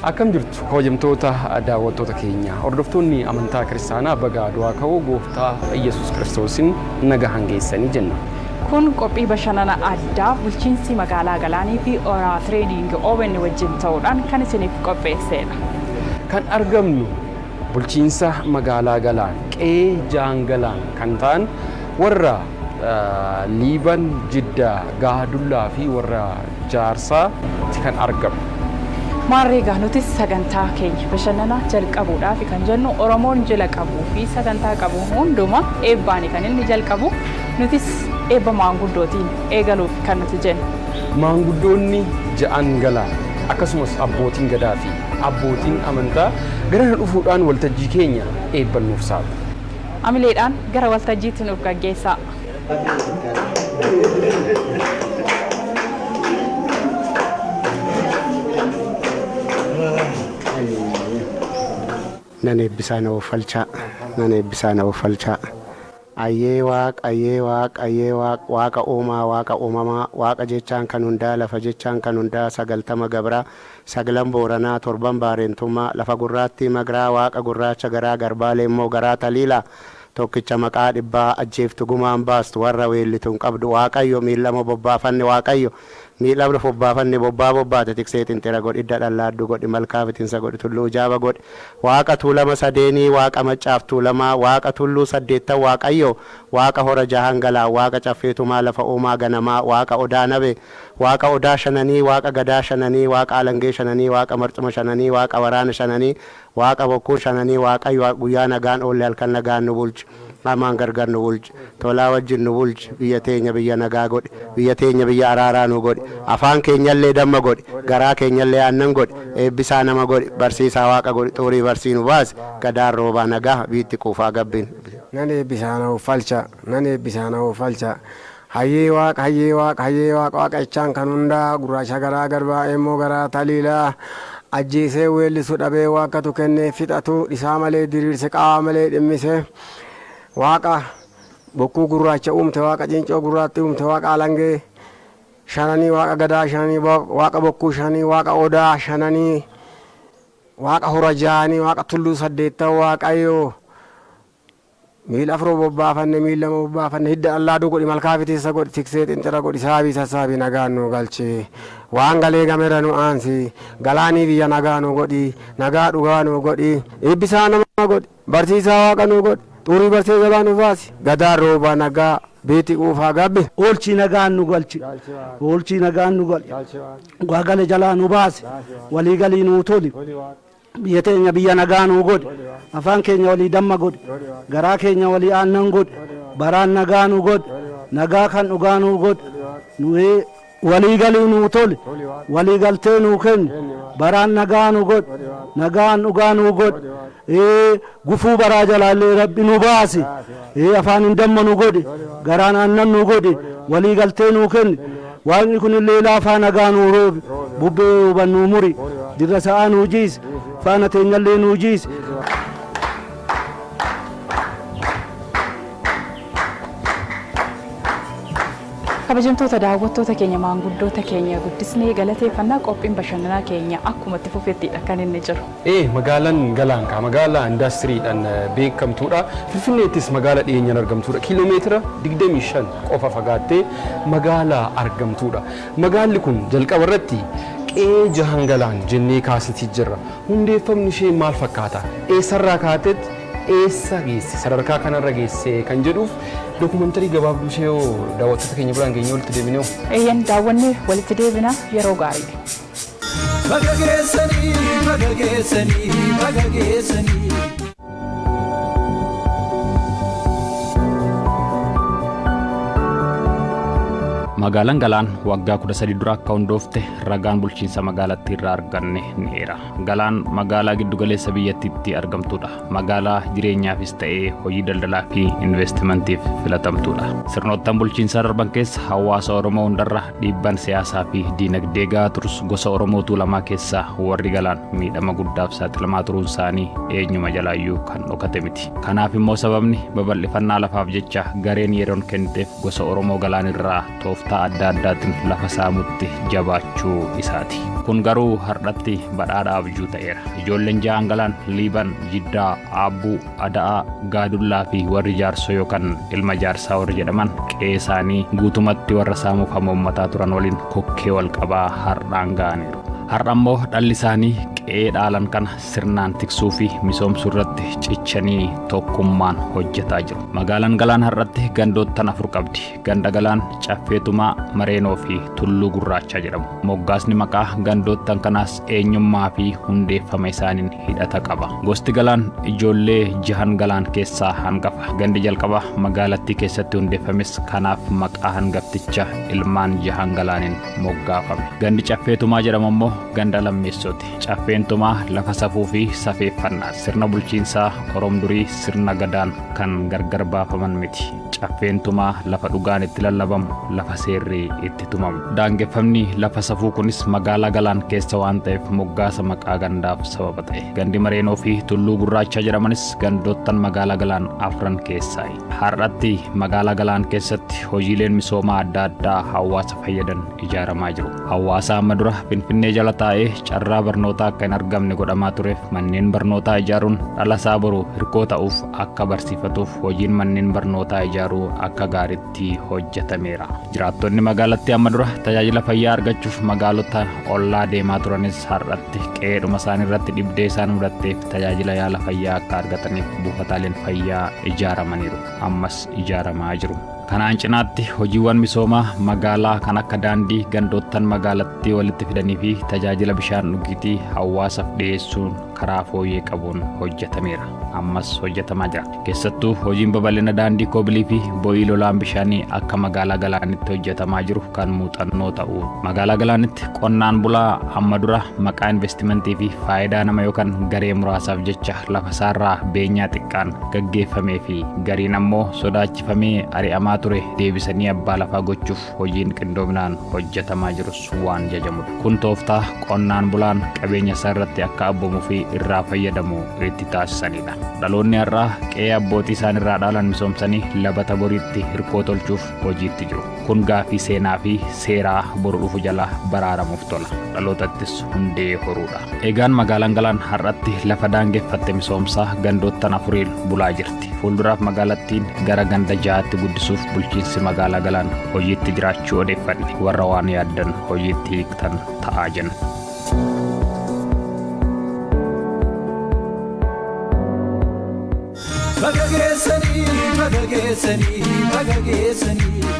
Akkam jirtu kabajamtoota daawwattoota keenya hordoftoonni amantaa kiristaanaa baga du'aa ka'uu gooftaa Yesuus Kiristoosin nagaan geessanii jenna. Kun qophii bashannana addaa bulchiinsi magaalaa Galaanii fi Oraa Tireeding OBN wajjin ta'uudhaan kan isiniif qopheessedha. Kan argamnu bulchiinsa magaalaa Galaan qe'ee Jaangalaan kan ta'an warra Liiban Jiddaa Gaadullaa fi warra Jaarsaa kan argamu. Maarreegaa nutis sagantaa keenya bashannana jalqabuudhaaf kan jennu Oromoon jila qabuu fi sagantaa qabu hundumaa eebbaani kan inni jalqabu nutis eebba maanguddootiin eegaluuf kan nuti jennu. Maanguddoonni ja'an Galaan akkasumas abbootiin gadaa fi abbootiin amantaa gara dhufuudhaan waltajjii keenya eebbannuuf saaqu. Amileedhaan gara waltajjiitti nuuf gaggeessaa. Nane bisana ofalcha ayyee waaqa uumamaa waaqa jechaan kan hundaa lafa jechaan kan hundaa 90 gabraa 9 booranaa 7 baareentummaa lafa gurraatti magraa waaqa gurraacha garaa garbaalee immoo garaa taliila tokkicha maqaa dhibbaa ajjeeftu gumaan baastu warra weellituun qabdu waaqayyo miilama bobbaafanne waaqayyo miilama bobbaafanne bobbaate tikseetiin xira godhi dadhallaaddu godhi malkaafitinsa godhi tulluu jaaba godhi waaqa tuulama sadeenii waaqa maccaaf tuulamaa waaqa tulluu 8 waaqayyo waaqa hora jahan galaa waaqa caffeetumaa lafa uumaa ganamaa waaqa odaa nabe waaqa odaa shananii waaqa gadaa shananii waaqa alangee shananii waaqa marcuma shananii waaqa waraana shananii waaqa bokkuu shananii waaqayyo guyyaa nagaan oolle halkan nagaan nu bulchu amaan gargar nu bulchu tolaa wajjin nu bulchu biyya teenya biyya nagaa godhi biyya teenya biyya araaraa nu godhi afaan keenyallee damma godhi garaa keenyallee aannan godhi eebbisaa nama godhi barsiisaa waaqa godhi xurii barsii nu baase gadaan roobaa nagaa biitti quufaa gabbin. Nan eebbisaa falcha hayyee waaqa ichaan kan hundaa gurraacha garaa garbaa immoo garaa taliilaa ajjeesee weellisu dhabee waaqatu kennee fixatu isaa malee diriirse qaama malee dhimmise waaqa bokkuu gurraacha uumte waaqa cincoo gurraatti uumte waaqa alangee shananii waaqa gadaa shananii waaqa bokkuu shananii waaqa odaa shananii waaqa hora jaanii waaqa tulluu 8 waaqayyoo miila afroo bobbaafanne miila lama bobbaafanne hidda allaaduu godhi malkaafitiisa godhi tiksee xinxira godhi saabii sassaabii nagaan nu galche waan galee gamera nu aansi galaanii biyya nagaa nu godhi nagaa dhugaa nu godhi eebbisaa nama godhi barsiisaa waaqa nu godhi xurii barsee gabaa nu baasi gadaa roobaa nagaa beeti quufaa gabbi oolchii nagaan nu galchi oolchii nagaan nu galchi waagale jalaa nu baasi walii galii nu toli biyya teenya biyya nagaa nu godhi afaan keenya walii damma godhi garaa keenya walii aannan godhi baraan nagaa nu godhi nagaa kan dhugaa nu godhi nu walii galii nu toli walii galtee nu kenni baraan nagaa nu godhi nagaan dhugaa nu godhi gufuu baraa jalaallee rabbi nu baasi afaan hin damma nu godhi garaan aannan nu godhi walii galtee nu kenni waaqni kunillee laafaa nagaa nu roobi bubbee hubannuu muri dirra sa'aa nu jiisi faana teenyallee nu jiisi. Kabajamtoota daawwattoota keenya maanguddoota keenya guddisnee galateeffannaa qophiin bashannanaa keenya akkuma itti fufettidha kan inni jiru. Magaalaan Galaan magaalaa indastiriidhaan beekamtuudha. Finfinneettis magaalaa dhiyeenyaan argamtuudha. Kiiloomeetira 25 qofa fagaattee magaalaa argamtuudha. Magaalli kun jalqaba irratti qe'ee Jahan Galaan jennee kaasitii jirra. Hundeeffamni ishee maal fakkaata? Eessarraa kaatetti eessa geesse? Sadarkaa kanarra geesse kan jedhuuf dokumentari gabaabduu ishee daawwattoota keenya biraan geenyee walitti deebinee. Eeyyan daawwannee walitti deebina yeroo gaarii. Magaalaan Galaan waggaa 13 dura akka hundoofte ragaan bulchiinsa magaalattii irraa arganne ni era. Galaan magaalaa giddu galeessa biyyattiitti argamtuudha. Magaalaa jireenyaafis ta'ee hojii daldalaa fi investimantiif filatamtuudha. Sirnoottan bulchiinsaa darban keessa hawaasa Oromoo hundarra dhiibbaan siyaasaa fi diinagdee gahaa turus gosa Oromoo tuulamaa keessaa warri Galaan miidhama guddaaf saaxilamaa turuun isaanii eenyuma jalaayyuu kan dhokate miti. Kanaaf immoo sababni babal'ifannaa lafaaf jecha gareen yeroon kenniteef gosa Oromoo Galaan irraa tooftaa tooftaa adda addaatiin lafa saamutti jabaachuu isaati. Kun garuu har'atti badhaadhaa abjuu ta'eera. Ijoolleen ja'an galaan Liiban, Jiddaa, Aabbuu, Ada'aa, Gaadullaa fi warri jaarsoo yookaan ilma jaarsaa warri jedhaman qe'ee isaanii guutumatti warra saamuuf hamoommataa turan waliin kokkee wal qabaa har'aan ga'aniiru. Har'a immoo dhalli isaanii qe'ee dhaalan kana sirnaan tiksuu fi misoomsuu irratti cichanii tokkummaan hojjetaa jiru. Magaalaan Galaan har'atti gandoottan 4 qabdi. Ganda Galaan, Caffeetumaa, Mareenoo fi Tulluu Gurraachaa jedhamu. Moggaasni maqaa gandoottan kanaas eenyummaa fi hundeeffama isaaniin hidhata qaba. Gosti Galaan ijoollee 6 Galaan keessaa hangafa. Gandi jalqabaa magaalattii keessatti hundeeffames kanaaf maqaa hangafticha ilmaan 6 Galaaniin moggaafame. Gandi Caffeetumaa jedhamu immoo ganda lammeessooti. Caffeentumaa lafa safuu fi safeeffannaa sirna bulchiinsaa Oromdurii sirna gadaan kan gargar baafaman miti. Caffeentumaa lafa dhugaan itti lallabamu, lafa seerri itti tumamu. Daangeffamni lafa safuu kunis magaalaa Galaan keessa waan ta'eef moggaasa maqaa gandaaf sababa ta'e. Gandi Mareenoo fi Tulluu Gurraachaa jedhamanis gandoottan magaalaa Galaan 4 keessaayi. Har'atti magaalaa Galaan keessatti hojiileen misoomaa adda addaa hawaasa fayyadan ijaaramaa jiru. Hawaasa amma dura Finfinnee jala taa'ee carraa barnootaa akka hin argamne godhamaa tureef manneen barnootaa ijaaruun dhala isaa boru hirkoo ta'uuf akka barsiifatuuf hojiin manneen barnootaa ijaaruu akka gaariitti hojjetameera. Jiraattonni magaalattii amma dura tajaajila fayyaa argachuuf magaalota ollaa deemaa turanis har'atti qe'eedhuma isaanii irratti dhibdee isaan mudatteef tajaajila yaala fayyaa akka argataniif buufataaleen fayyaa ijaaramaniiru. Ammas ijaaramaa jiru. Kanaan cinaatti hojiiwwan misoomaa magaalaa kan akka daandii gandoottan magaalattii walitti fidanii fi tajaajila bishaan dhugiitii hawaasaaf dhiyeessuun karaa fooyyee qabuun hojjetameera. Ammas hojjetamaa jira. Keessattuu hojiin babal'ina daandii koobilii fi bo'ii lolaan bishaanii akka magaalaa Galaanitti hojjetamaa jiru kan muuxannoo ta'u. Magaalaa Galaanitti qonnaan bulaa amma dura maqaa investimentii fi faayidaa nama yookaan garee muraasaaf jecha lafa isaarraa beenyaa xiqqaan gaggeeffamee fi gariin ammoo sodaachifamee ari'amaa ture deebisanii abbaa lafaa gochuuf hojiin qindoominaan hojjetamaa jirus waan jajamudha. Kun tooftaa qonnaan bulaan qabeenya isaa irratti akka abboomu fi irraa fayyadamu itti taasisanidha. Dhaloonni har'aa qe'ee abbootii isaan irraa dhaalan misoomsanii labata boriitti hirkoo tolchuuf hojiitti jiru. Kun gaafii seenaa fi seeraa boru dhufu jala baraaramuuf tola. Dhalootattis hundee horuudha. Egaan magaalaan Galaan har'atti lafa daangeffatte misoomsaa gandoottan 4 bulaa jirti. Fuulduraaf magaalattiin gara ganda 6tti guddisuuf bulchiinsi magaalaa Galaan hojiitti jiraachuu odeeffanne. Warra waan yaaddan hojiitti hiiktan ta'aa jenna.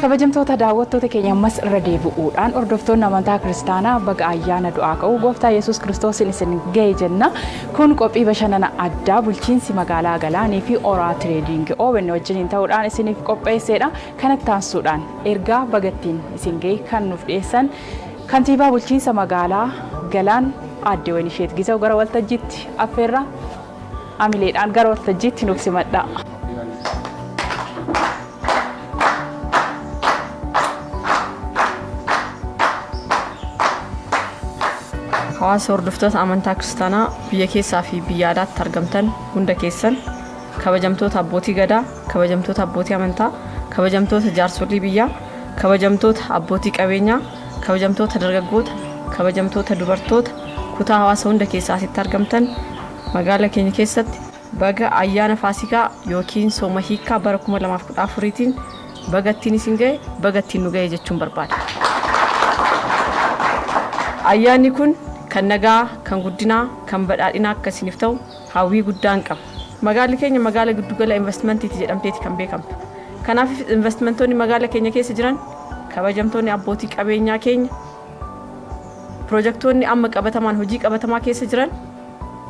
Kabajamtoota daawwattoota keenya ammas irra deebi'uudhaan hordoftoonni amantaa kiristaanaa baga ayyaana du'aa ka'uu gooftaa Yesuus Kiristoosiin isin ga'e jenna. Kun qophii bashannana addaa bulchiinsi magaalaa Galaanii fi Oraa Tireedingi OBN wajjiniin ta'uudhaan isiniif qopheessedha. Kanatti aansuudhaan ergaa bagattiin isin ga'e kan nuuf dhiyeessan kantiibaa bulchiinsa magaalaa Galaan Aadde Wayinisheet Gizaw gara waltajjiitti affeerra. Amileedhaan gara waltajjiitti nuuf simadha. Hawaasa hordoftoota amantaa kiristaanaa biyya keessaa fi biyya alaatti argamtan hunda keessan, kabajamtoota abbootii gadaa, kabajamtoota abbootii amantaa, kabajamtoota jaarsolii biyyaa, kabajamtoota abbootii qabeenyaa, kabajamtoota dargaggoota, kabajamtoota dubartoota, kutaa hawaasa hunda keessaa asitti argamtan magaalaa keenya keessatti baga ayyaana Faasikaa yookiin sooma hiikaa bara 2014tiin bagattiin isin ga'e, bagattiin nu ga'e jechuun barbaada. Ayyaanni kun kan nagaa, kan guddinaa, kan badhaadhinaa akka isiniif ta'u hawwii guddaan qaba. Magaalli keenya magaala giddugala investimantiiti jedhamteeti kan beekamtu. Kanaaf investimentoonni magaala keenya keessa jiran, kabajamtoonni abbootii qabeenyaa keenya, pirojektoonni amma qabatamaan hojii qabatamaa keessa jiran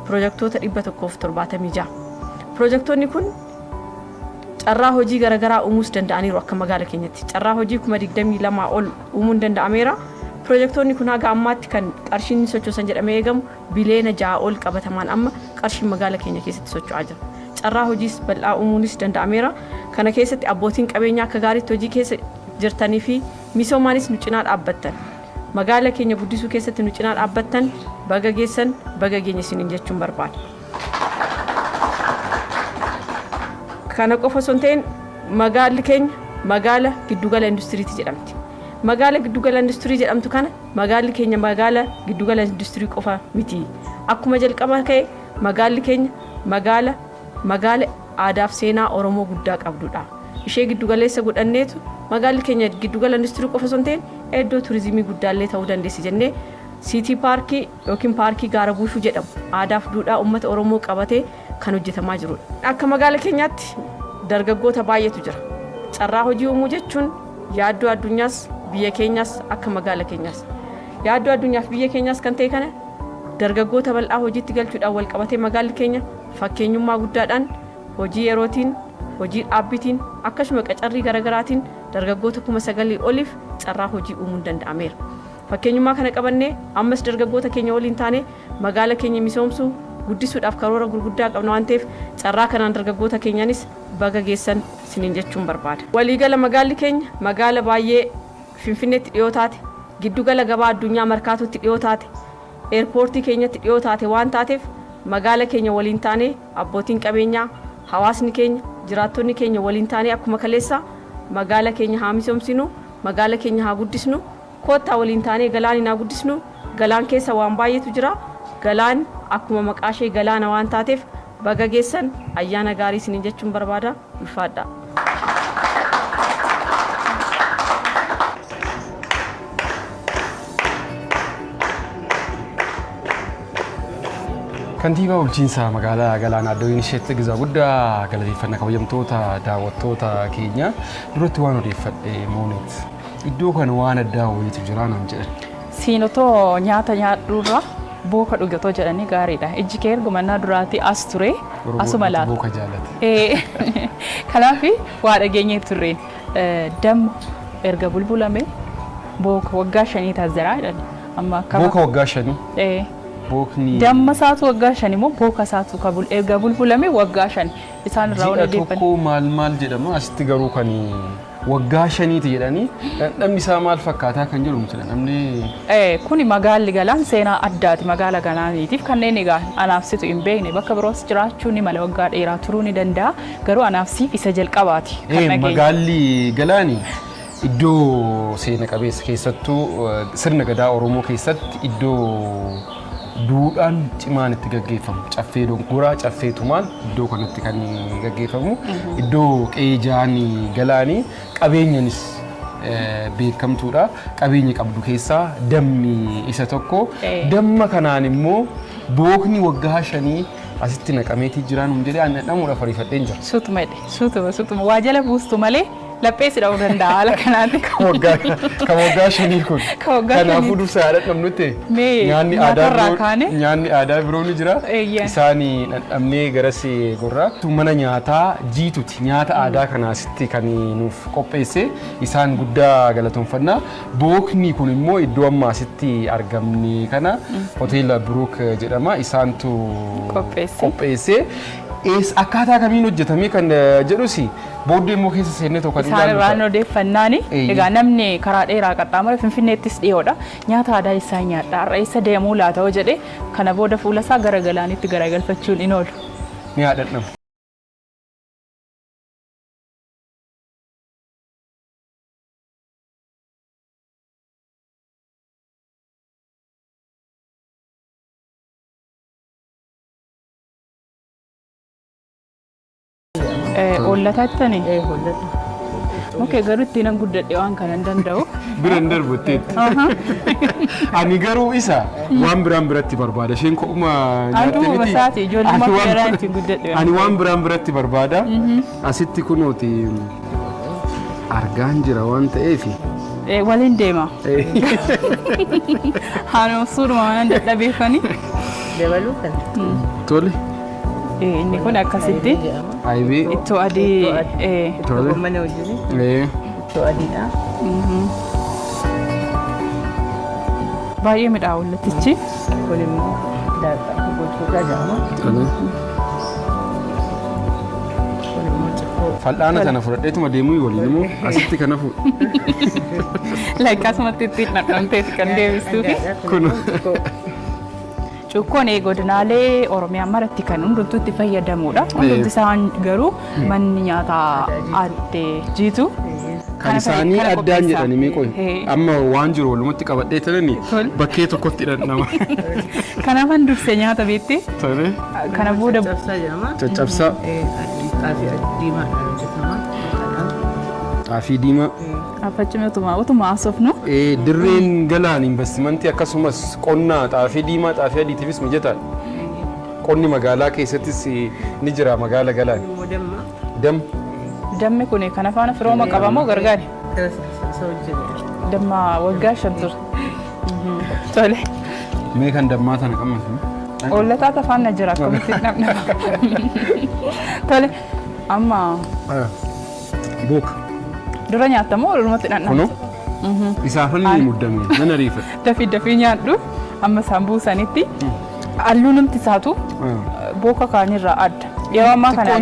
pirojektoota 176. Pirojektoonni kun carraa hojii garaagaraa uumuus danda'aniiru akka magaala keenyatti. Carraa hojii 22 ol uumuun danda'ameera. Pirojektoonni kun haga ammaatti kan qarshiin sochoosan jedhamee eegamu biliyoona 6 ol qabatamaan amma qarshiin magaala keenya keessatti socho'aa jira. Carraa hojiis bal'aa uumuunis danda'ameera. Kana keessatti abbootiin qabeenyaa akka gaariitti hojii keessa jirtanii fi misoomaanis nu cinaa dhaabbattan. Magaala keenya guddisuu keessatti nu cinaa dhaabbattan baga geessan baga geenya isiniin jechuun barbaada. Kana qofa osoo hin ta'in magaalli keenya magaala giddugala industiriiti jedhamti. magaala giddugala industirii jedhamtu kana magaalli keenya magaala giddugala industirii qofa miti. Akkuma jalqaba ka'e magaalli keenya magaala aadaa fi seenaa Oromoo guddaa qabdudha. Ishee giddugaleessa godhanneetu magaalli keenya giddugala industirii qofa osoo hin ta'in iddoo turizimii guddaallee ta'uu dandeessi jennee siitii paarkii yookiin paarkii gaara buushuu jedhamu aadaa fi duudhaa uummata Oromoo qabatee kan hojjetamaa jirudha. Akka magaala keenyaatti dargaggoota baay'eetu jira. Carraa hojii uumuu jechuun yaaddoo addunyaas biyya keenyaas akka magaala keenyaas yaaddoo addunyaaf biyya keenyaas kan ta'e kana dargaggoota bal'aa hojiitti galchuudhaan wal qabatee magaalli keenya fakkeenyummaa guddaadhaan hojii yerootiin hojii dhaabbitiin akkasuma qacarrii garaagaraatiin dargaggoota 9,000 oliif carraa hojii uumuun danda'ameera. Fakkeenyummaa kana qabannee ammas dargaggoota keenya waliin taane magaala keenya misoomsuu guddisuudhaaf karoora gurguddaa qabna waan ta'eef carraa kanaan dargaggoota keenyaanis baga geessan isiniin jechuun barbaada. Waliigala magaalli keenya magaala baay'ee Finfinneetti dhiyoo taate, giddugala gabaa addunyaa Markaatootti dhiyoo taate, eerpoortii keenyatti dhiyoo taate waan taateef magaala keenya waliin taane abbootiin qabeenyaa, hawaasni keenya, jiraattonni keenya waliin taane akkuma kaleessaa magaala keenya haa misoomsinu, magaala keenya haa guddisnu, koottaa waliin taane galaana haa guddisnu. Galaan keessa waan baay'eetu jira. Galaan akkuma maqaa ishee galaana waan taateef baga geessan ayyaana gaarii isiniin jechuun barbaada. Ulfaadhaa. Kantiibaa bulchiinsa magaalaa Galaanaa Addooyin isheetti gizaa guddaa galateeffannaa kabajamtoota daawwattoota keenya duratti waan odeeffadhe moonet iddoo kana waan addaa wayiitu jira naan jedhan. Siinotoo nyaata nyaadhuurra booka dhugatoo jedhanii gaariidha. Ijji kee ergumannaa duraatti as ture asuma laata. Booka jaalata. Kanaaf waa dhageenyee turreen damma erga bulbulame booka waggaa 5 taasiseera jedhani. Booka waggaa 5. Bookni damma saatu waggaa 5 immoo booka saatu kabul erga bulbulame waggaa 5 isaan irraa wal odeeffannoo. Tokko maal jedhama asitti garuu kan waggaa 5ti jedhanii dhamni isaa maal fakkaataa kan jedhu miti namni. Kuni magaalli Galaan seenaa addaati magaala Galaaniitiif kanneen egaa anaafsitu hin beekne bakka biroos jiraachuu ni mala waggaa dheeraa turuu ni danda'a garuu anaafsiif isa jalqabaati. Magaalli Galaanii iddoo seena qabeessa keessattuu sirna gadaa Oromoo keessatti iddoo duudhaan cimaan itti gaggeeffamu caffee dongoraa caffee tumaan iddoo kanatti kan gaggeeffamu iddoo qeejaan Galaanii qabeenyanis beekamtuudha qabeenya qabdu keessaa dammi isa tokko damma kanaan immoo bookni waggaa 5 asitti naqameetii jiraan jedhee aan dhamuudha fariifadheen jira. Suutuma waa jala buustu malee lapheessi dha'uu danda'a haala kanaatti. Kan waggaa 5 kun. Kanaafuu dursa yaadadhamu nuti. Nyaanni aadaa biroo ni jira. Isaan dhandhamnee garas gorraa. Mana nyaataa jiituti nyaata aadaa kanaasitti kan nuuf qopheesse isaan guddaa galatoomfannaa. Bookni kun immoo iddoo amma asitti argamne kana hoteela Biruuk jedhama isaantu qopheesse. Akkaataa kamiin hojjetamee kan jedhus booddee immoo keessa seennee tokko kan isaan irraan odeeffannaani egaa namni karaa dheeraa qaxxaamura Finfinneettis dhiyoodha nyaata aadaa isaa nyaadha har'a isa deemuu laata jedhee kana booda fuula isaa gara Galaanitti garagalfachuun in oolu. Ni yaadadhamu. Ollatattani? Ollata. Okay, garuu ittiin an guddadhe waan kana hin danda'u. Biran darbutteetti. Ani garuu isa waan biraan biratti barbaada. Isheen ko'uma nyaatte miti. Antu masaati ijoollummaa biraan ittiin guddadhe. Ani waan biraan biratti barbaada. Asitti kunooti argaan jira waan ta'eef. Waliin deema. Haala suuruma waan dadhabeeffani. Dabaluu kan. Tole. Inni kun akkasitti Aybii ittoo adii tole Mana hojii. Ittoo adiidha. baay'ee midhaa wallatichi. Kun immoo daakuu gochuudha jedhama. Kun immoo cikkoo. fal'aana kana fudhadheetuma deemuu waliin immoo asitti kana fuudhu. Akkasumatti itti naqamteeti kan deebistuufi. Kun Cukkoon godinaalee Oromiyaa maratti kan hundumtuu itti fayyadamudha. Hundumti isaan garuu manni nyaataa addee jiitu kan isaanii addaan jedhani mee qoy amma waan jiru walumatti qabadhee tanani bakkee tokkotti dhandhama. Kanaafan dursee nyaata beektee Tole. kana booda Cabsaa jedhama. Caccabsaa. Xaafii diimaadhaan hojjetama. Xaafii diimaa. affachime utuma haasofnu. Dirreen galaan investimentii akkasumas qonna xaafii diimaa xaafii adiitiifis mijataadha. Qonni magaalaa keessattis ni jira magaala galaan. Dammi kun kan afaan firooma qabamoo gargaari? Damma waggaa 5 ture. Tole. Mee kan dammaa tana qabatu. Ollataa afaan na jira akkamitti namna. Tole. Amma Book. dura nyaatamoo walumatti dhandhama? Kuno. Isaafallee muddame nan ariifata. Dafii nyaadhu amma sambuusanitti halluun numti isaatu booka kaanirraa adda. Yeroo ammaa kana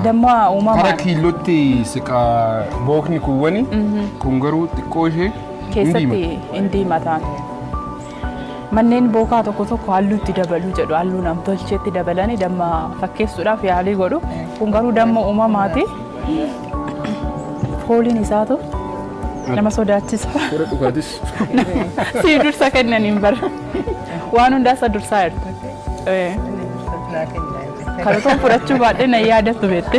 damma uumamaa kara kiilootti siqaa bookni kuwwani kun garuu xiqqoo ishee keessatti hin diimataan. Manneen bookaa tokko tokko halluutti dabaluu jedhu halluu namtolcheetti dabalanii damma fakkeessuudhaaf yaalii godhu. Kun garuu damma uumamaati. Fooliin isaatu nama sodaachisa. Kura dhugaatis. Si dursa kennaniin bara. Waan hundaasa dursaa jirtu. Karotoon fudhachuu baadhee na yaadattu beekte.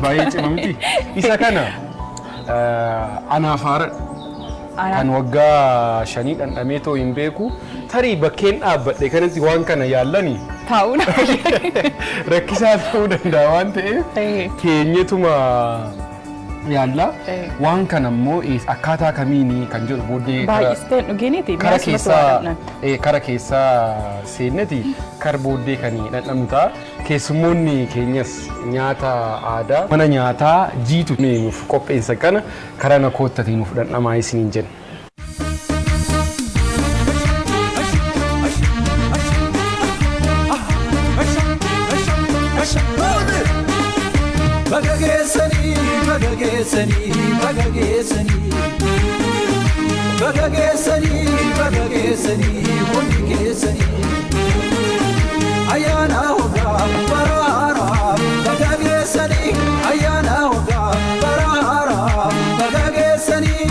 Baay'ee cima miti. Isa kana anaaf haara kan waggaa 5 dhandhamee too hin beeku tarii bakkeen dhaabbadhe kanatti waan kana yaallanii Taa'uun rakkisaa ta'uu danda'a waan ta'eef keenyatuma yaalla waan kana immoo akkaataa kamiini kan jedhu booddee baay'isteen dhugeeniiti kara keessaa seenneti kar booddee kan dhandhamnu ta'a. Keessummoonni keenyas nyaata aadaa mana nyaataa jiitu nuuf qopheessa kana karaa na koottatiin nuuf dhandhamaa isiniin jenna. Bagageessanii hundi keessanii ayyaana hoggaa baraara bagageessanii ayyaana hoggaa baraara bagageessanii.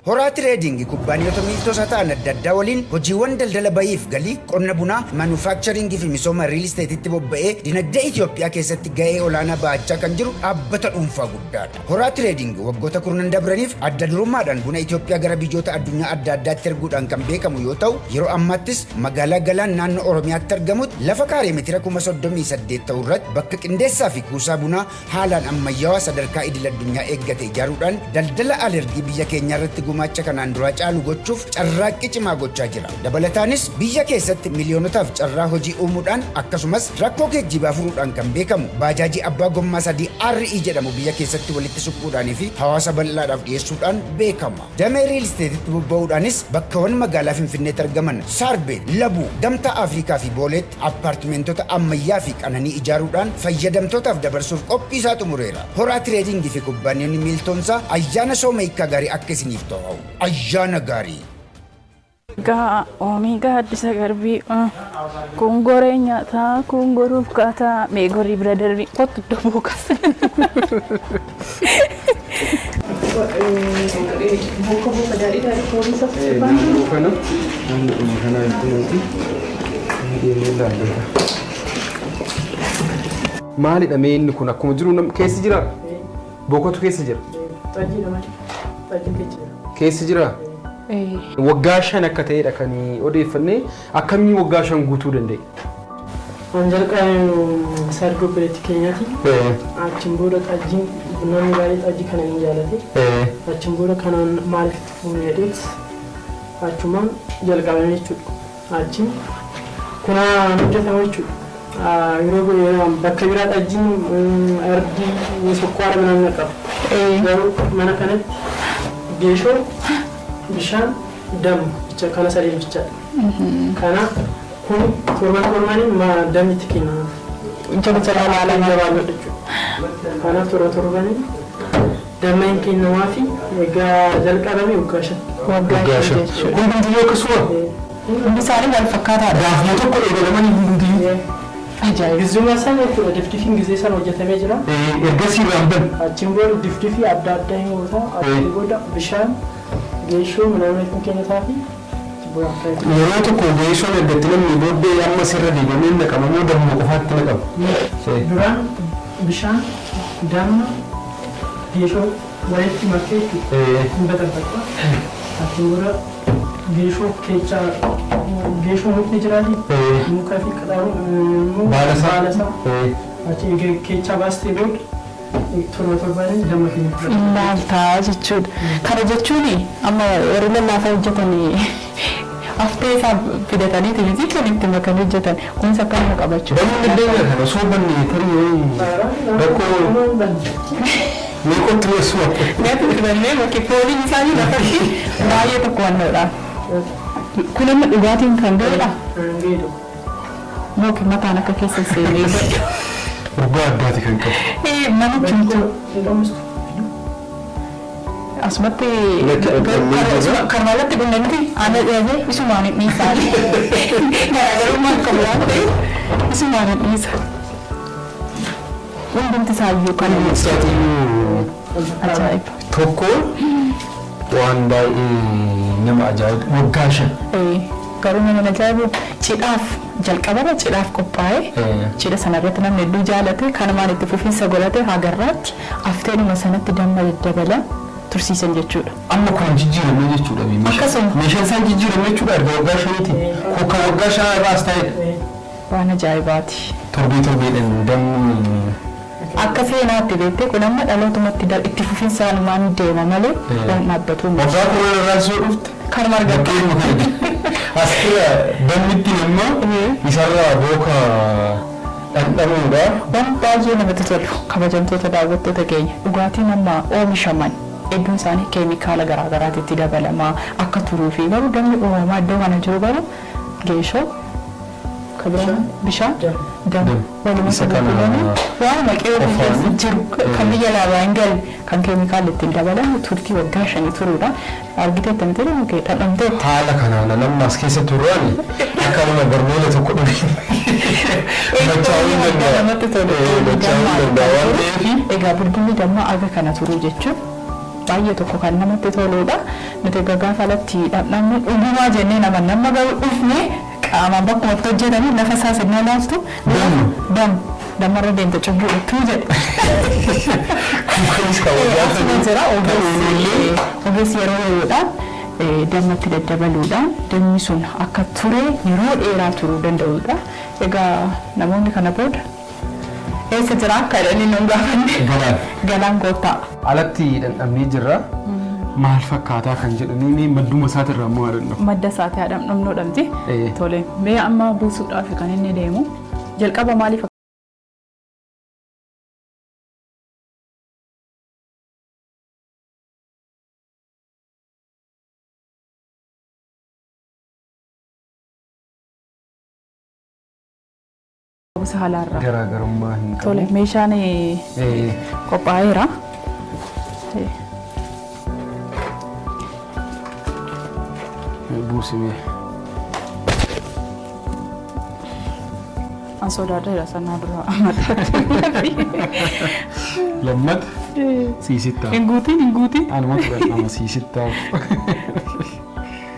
Horaa Tireedingi kubbaaniyota miiltota ta'an adda addaa waliin hojiiwwan daldala bahiif galii qonna bunaa maanufaakcharingii fi misooma riil isteetitti bobba'ee dinagdee Itoophiyaa keessatti gahee olaanaa bahachaa kan jiru dhaabbata dhuunfaa guddaadha. Horaa Tireedingi waggoota kurnan dabraniif adda durummaadhaan buna Itoophiyaa gara biyyoota addunyaa adda addaatti erguudhaan kan beekamu yoo ta'u yeroo ammaattis magaalaa Galaan naannoo Oromiyaatti argamutti lafa kaaree meetira 38 ta'u irratti bakka qindeessaa fi kuusaa bunaa haalaan ammayyaawaa sadarkaa idil addunyaa eeggate ijaaruudhaan daldala alergii biyya keenya irratti gumaacha kanaan dura caalu gochuuf carraaqqii cimaa gochaa jira. Dabalataanis biyya keessatti miliyoonotaaf carraa hojii uumuudhaan akkasumas rakkoo geejjibaa furuudhaan kan beekamu baajaajii abbaa gommaa 3 RE jedhamu biyya keessatti walitti suphuudhaanii fi hawaasa bal'aadhaaf dhiyeessuudhaan beekama. Damee riil isteetitti bobba'uudhaanis bakkawwan magaalaa Finfinneetti argaman Saarbee, Labuu, Gamtaa Afrikaa fi Booleetti appaartimeentota ammayyaa fi qananii ijaaruudhaan fayyadamtootaaf dabarsuuf qophii isaa xumureera. Horaa Tireedingii fi kubbaaniyonni miiltoonsaa ayyaana sooma hiikkaa gaarii akka isiniif ta'u. Ayyaana gaarii. Oomiga Addisa Garbii kungoree nyaataa kungoruuf kaataa meegorii bira darbii kottu dabuu kas. Maalidha inni kun akkuma jiru keessa jira? Bookatu keessa jira? Keessa jira? Waggaa 5 akka ta'edha kan odeeffannee akkamii waggaa 5 guutuu danda'e? An jalqabeen sargoo bireetti keenyaati. Achiin booda xajjiin namni baay'ee xajjii kana hin jaalate. Achiin booda kanaan maaliif itti fuunu jedheet achumaan jalqabame jechuudha. Achiin kunaan hojjetama jechuudha. Yeroo bakka biraa xajjiin ardii sukkaara mana qaba. Garuu mana kanatti geeshoo bishaan damu kana sadii bichaadha. Kana kun torban damitti kennaaf. Jala jala laalama. Kanaaf torbaniin dameen kennamaa fi egaa jalqabame waggaa shan. Waggaa shan jechuudha. Hundumtiyyuu akkasuma. Hundi isaanii wal fakkaataadha. Gaafuma tokko eegalamanii hundumtiyyuu. Ajaa'iba. Gizuma sana jechuudha difdifiin gizee sana hojjetamee jira. Ergasii raamban. Achiin booda difdifii adda addaa hin goota. Achiin booda bishaan geeshoo midhaan kan kennataa fi yeroo tokko geeshoon ergatti namni booddee amma sirra deebi'amee naqamamoo damma qofaatti naqamu. Duraan bishaan damma geeshoo walitti makee hin baxaffata. Achiin booda geeshoo keechaa geeshoo mukni jiraati. Mukaa fi qaxaaruu baalasaa. Achi keechaa baastee booda torbanii damma keenya. Ilaaltaa jechuudha. Kana jechuun amma warri lallaafaa hojjetanii haftee isaa fidatanii tiiviitii kan itti makanii hojjetan kunis akkana qabachuu. Dammi giddeenya kana osoo banne tarii rakkoo meeqotti weessu akka. Meeqotti bannee bakki fooliin isaanii lafatti baay'ee tokko wannoodha. Kun amma dhugaatiin kan ga'edha. Mooki mataan akka keessa seenee godhu. Urgaa addaati kan qabu. Mana cimtuu. Asumatti karmaalatti dhundanitti aana dhiyaatee isumaan hin dhiisaani. Garaagarummaan qabu waan ta'eef isumaan hin dhiisa. Hundumti isaayyuu kan ajaa'iba. Tokko waan baay'ee nama ajaa'ibu waggaa shan. Garuu nama ajaa'ibu cidhaaf jalqabara cidhaaf qophaa'ee cidha sanarratti namni hedduu jaalate kanumaan itti fufiinsa godhate hagarraatti afteenuma sanatti damma daddabala. Tursiisan jechuudha. Amma kun jijjiirame jechuudha. Akkasuma. Meeshaan isaan jijjiirame jechuudha erga waggaa shaniiti. Kokka waggaa shan irraas ta'edha. Waan ajaa'ibaati. Torbeedhaan dammi. Akka seenaatti beektee kun amma dhalootumatti itti fufinsaan waan deema malee waan dhaabbatu. Waggaa kurnan irraas yoo dhufte. Kan margatu. Asirra dammitti immoo isarraa booka dhandhamuudha. Waan baay'ee namatti tolu kabajamtoota daawwattoota keenya dhugaatiin amma oomishaman. Hedduun isaanii keemikaala garaagaraatti itti dabalamaa akka turuu fi garuu dammi uumamaa iddoo kana jiru garuu geeshoo bishaan waluma sagalanii waan maqee keessa jiru kan biyya laabaa hin galle kan keemikaala ittiin dabalamu turtii waggaa shanii turuudha. Argiteetti namtee mukee dhadhamtee. Haala kanaan namni as keessa turuudhaan akka nama barnoota tokko dhufe. Namatti tolu. Egaa bulbulli dammaa aga kana turuu jechuun. Baay'ee tokko kan namatti toludha. Nuti gagaafa alatti dhamdhamne dhugumaa jennee nama garuu dhufne qaamaan bakkuma itti hojjetanii lafa isaa sirnaa laastu dammarra deemte cubbuu ittuu jedhe. Ogeessi yeroo yeroodhaan dammatti daddabaluudhaan dammi sun akka ture yeroo dheeraa turuu danda'udha. Egaa namoonni kana booda eessa jira akka jedhanii nuun gaafanne galaan koottaa. Alatti dhandhamnee jirra. Maal fakkaataa kan jedhanii madduma isaatirraa immoo haadhannu. Madda isaatii haadhamnuu dhabdi. Tole mee amma buusuudhaaf kan inni deemu jalqaba maaliif Sahalarra. Garaagarummaa hin qabu. Tole meeshaan qophaa'eera. Buusimee. An sodaadheera sanaa dura mataatti. Lammata siisittaa. Hin guutiin. Anuma turan nama siisittaa.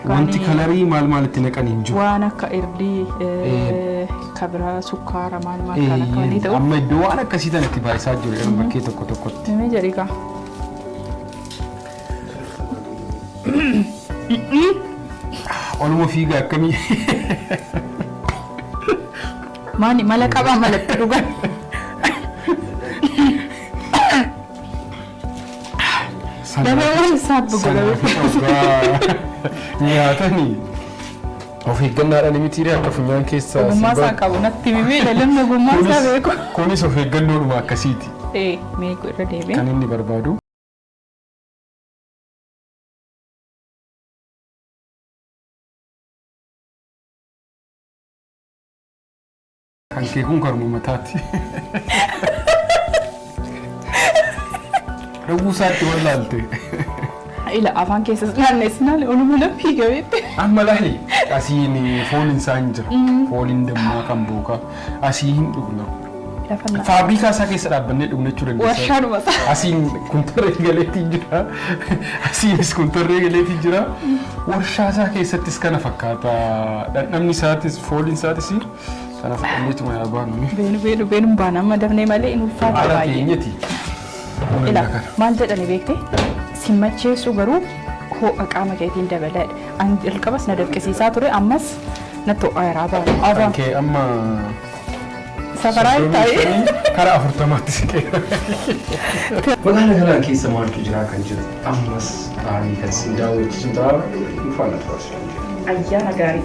Wanti kalarii maal itti naqanii hin jiru. Waan akka irdii kabira sukkaara maal kan akka inni ta'u. Amma iddoo waan akkasii tan itti baay'isaa jiru yeroo bakkee tokkotti. Mee jedhi kaa. Oluma fiigaa akkamii. Maani mala qabaa malatti dhugan. Dameewwan saabbu godhamee. Nyaatanii of eeggannaadhaan mitiiree akka funyaan keessaa. Ogummaa isaa qabu natti himee lalamni ogummaa isaa beeku. Kunis of eeggannoodhuma akkasiiti. Meequ irra deebi'e. Kan inni barbaadu. Kan kee kun karuma mataatti. Rawuusaatti wallaalte. Ila afaan keessas naanneessinaan oluma laphii gabeetti. Amma laali asiin fooliin isaa hin jira. Fooliin dammaa kan bookaa asii hin dhugna. Faabrikaa isaa keessa dhaabbannee dhugnachuu dandeessa. Warshaanuma isaa. Asiin kuntarree galeetii jira. Asiinis kuntarree galeetii jira. Warshaa isaa keessattis kana fakkaata. Dhandhamni isaatis fooliin isaatis kana fudhanneetuma yaa baanu. Beenu baana amma dafnee malee hin ulfaatu Haala baay'ee. keenyati. Ila maal jedhani beekte simmacheessu garuu ho'a qaama keetiin dabaladha. An jalqabas na dafqisiisaa ture ammas na to'aa baanu. Kan kee amma Safaraa ta'ee. karaa 40tti siqee. Magaalaa kanaa keessa maaltu jira kan jiru ammas baay'ee kan si daawwachiisu ta'a. Ifaana turas. Ayyaana gaarii.